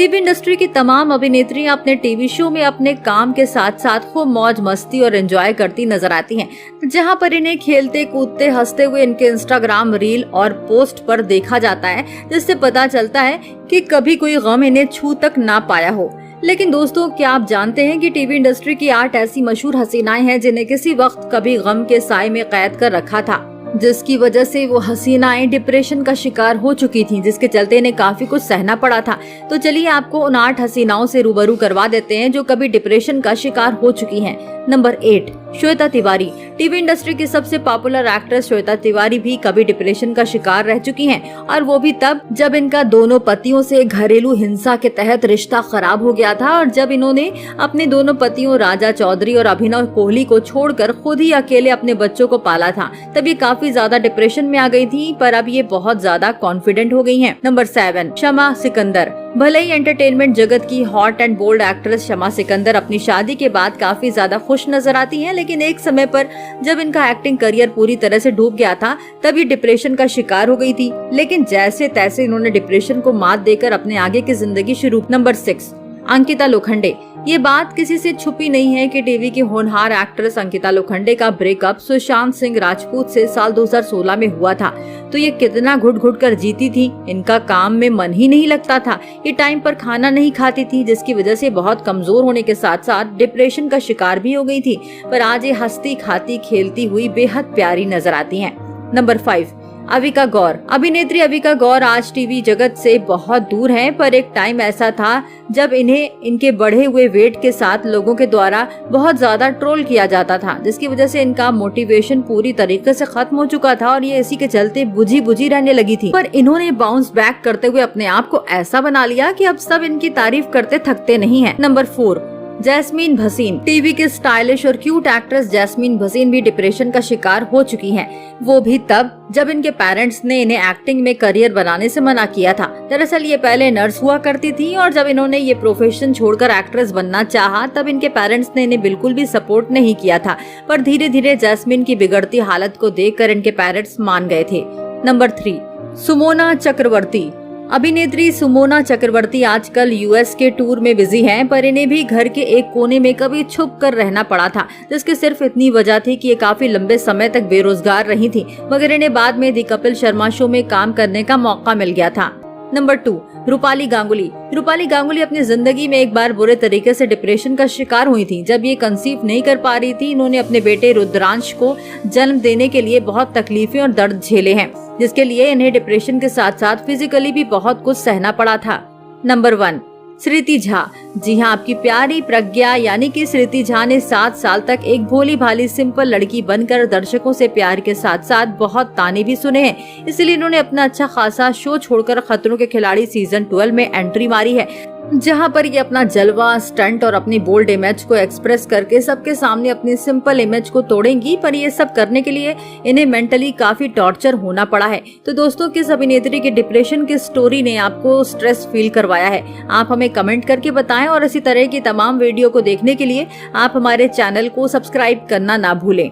TV industry की तमाम अभिनेत्रियां अपने टीवी शो में अपने काम के साथ साथ खूब मौज मस्ती और एंजॉय करती नजर आती हैं, जहां पर इन्हें खेलते कूदते हंसते हुए इनके इंस्टाग्राम रील और पोस्ट पर देखा जाता है, जिससे पता चलता है कि कभी कोई गम इन्हें छू तक ना पाया हो। लेकिन दोस्तों, क्या आप जानते हैं कि टीवी इंडस्ट्री की 8 ऐसी मशहूर हसीनाएं हैं जिन्हें किसी वक्त कभी गम के साए में कैद कर रखा था, जिसकी वजह से वो हसीनाएं डिप्रेशन का शिकार हो चुकी थीं, जिसके चलते इन्हें काफी कुछ सहना पड़ा था। तो चलिए आपको उन 8 हसीनाओं से रूबरू करवा देते हैं जो कभी डिप्रेशन का शिकार हो चुकी हैं। Number 8, Shweta Tiwari. TV industry की सबसे पॉपुलर एक्ट्रेस श्वेता तिवारी भी कभी डिप्रेशन का शिकार रह चुकी हैं, और वो भी तब जब इनका दोनों पतियों से घरेलू हिंसा के तहत रिश्ता खराब हो गया था, और जब इन्होंने अपने दोनों पतियों राजा चौधरी और अभिनव कोहली को छोड़कर खुद ही अकेले अपने बच्चों को पाला था। तब ये काफी ज्यादा डिप्रेशन में आ गई थी, पर अब ये बहुत ज्यादा कॉन्फिडेंट हो गई हैं। नंबर 7, शमा सिकंदर। भले ही एंटरटेनमेंट जगत की हॉट एंड बोल्ड एक्ट्रेस शमा सिकंदर अपनी शादी के बाद काफी ज्यादा खुश नजर आती हैं, लेकिन एक समय पर जब इनका एक्टिंग करियर पूरी तरह से डूब गया था, तब ये डिप्रेशन का शिकार हो गई थी। लेकिन जैसे तैसे इन्होंने डिप्रेशन को मात देकर अपने आगे की जिंदगी शुरू। नंबर 6, अंकिता लोखंडे। ये बात किसी से छुपी नहीं है कि टीवी की होनहार एक्ट्रेस अंकिता लोखंडे का ब्रेकअप सुशांत सिंह राजपूत से साल 2016 में हुआ था। तो ये कितना घुट घुट कर जीती थी, इनका काम में मन ही नहीं लगता था, ये टाइम पर खाना नहीं खाती थी, जिसकी वजह से बहुत कमजोर होने के साथ साथ डिप्रेशन का शिकार भी हो गई थी। पर आज ये हंसती खाती खेलती हुई बेहद प्यारी नजर आती हैं। नंबर 5, अविका गौर। अभिनेत्री अविका गौर आज टीवी जगत से बहुत दूर हैं, पर एक टाइम ऐसा था जब इन्हें इनके बढ़े हुए वेट के साथ लोगों के द्वारा बहुत ज्यादा ट्रोल किया जाता था, जिसकी वजह से इनका मोटिवेशन पूरी तरीके से खत्म हो चुका था और ये इसी के चलते बुझी बुझी रहने लगी थी। पर इन्होंने बाउंस बैक करते हुए अपने आप को ऐसा बना लिया कि अब सब इनकी तारीफ करते थकते नहीं है। Number 4, jasmine Bhasin. टीवी के स्टाइलिश और क्यूट एक्ट्रेस जैस्मीन भसीन भी डिप्रेशन का शिकार हो चुकी हैं, वो भी तब जब इनके पेरेंट्स ने इन्हें एक्टिंग में करियर बनाने से मना किया था। दरअसल ये पहले नर्स हुआ करती थी, और जब इन्होंने ये प्रोफेशन छोड़कर एक्ट्रेस बनना चाहा, तब इनके पेरेंट्स ने इन्हें बिल्कुल भी सपोर्ट नहीं किया था। पर धीरे धीरे जैस्मीन की बिगड़ती हालत को देखकर इनके पेरेंट्स मान गए थे। नंबर 3, सुमोना चक्रवर्ती। अभिनेत्री सुमोना चक्रवर्ती आजकल यूएस के टूर में बिजी हैं, पर इन्हें भी घर के एक कोने में कभी छुप कर रहना पड़ा था, जिसकी सिर्फ इतनी वजह थी कि ये काफी लंबे समय तक बेरोजगार रही थी, मगर इन्हें बाद में दी कपिल शर्मा शो में काम करने का मौका मिल गया था। नंबर 2, रूपाली गांगुली। रूपाली गांगुली अपनी जिंदगी में एक बार बुरे तरीके से डिप्रेशन का शिकार हुई थी। जब ये कंसीव नहीं कर पा रही थी, इन्होंने अपने बेटे रुद्रांश को जन्म देने के लिए बहुत तकलीफें और दर्द झेले हैं, जिसके लिए इन्हें डिप्रेशन के साथ साथ फिजिकली भी बहुत कुछ सहना पड़ा था। नंबर 1, श्रुति झा। जी हाँ, आपकी प्यारी प्रज्ञा यानी कि श्रुति झा ने 7 साल तक एक भोली भाली सिंपल लड़की बनकर दर्शकों से प्यार के साथ साथ बहुत ताने भी सुने हैं। इसलिए इन्होंने अपना अच्छा खासा शो छोड़कर खतरों के खिलाड़ी सीजन 12 में एंट्री मारी है, जहां पर ये अपना जलवा, स्टंट और अपनी बोल्ड इमेज को एक्सप्रेस करके सबके सामने अपनी सिंपल इमेज को तोड़ेंगी। पर ये सब करने के लिए इन्हें मेंटली काफी टॉर्चर होना पड़ा है। तो दोस्तों, किस अभिनेत्री की डिप्रेशन की स्टोरी ने आपको स्ट्रेस फील करवाया है, आप हमें कमेंट करके बताएं, और इसी तरह की तमाम वीडियो को देखने के लिए आप हमारे चैनल को सब्सक्राइब करना ना भूलें।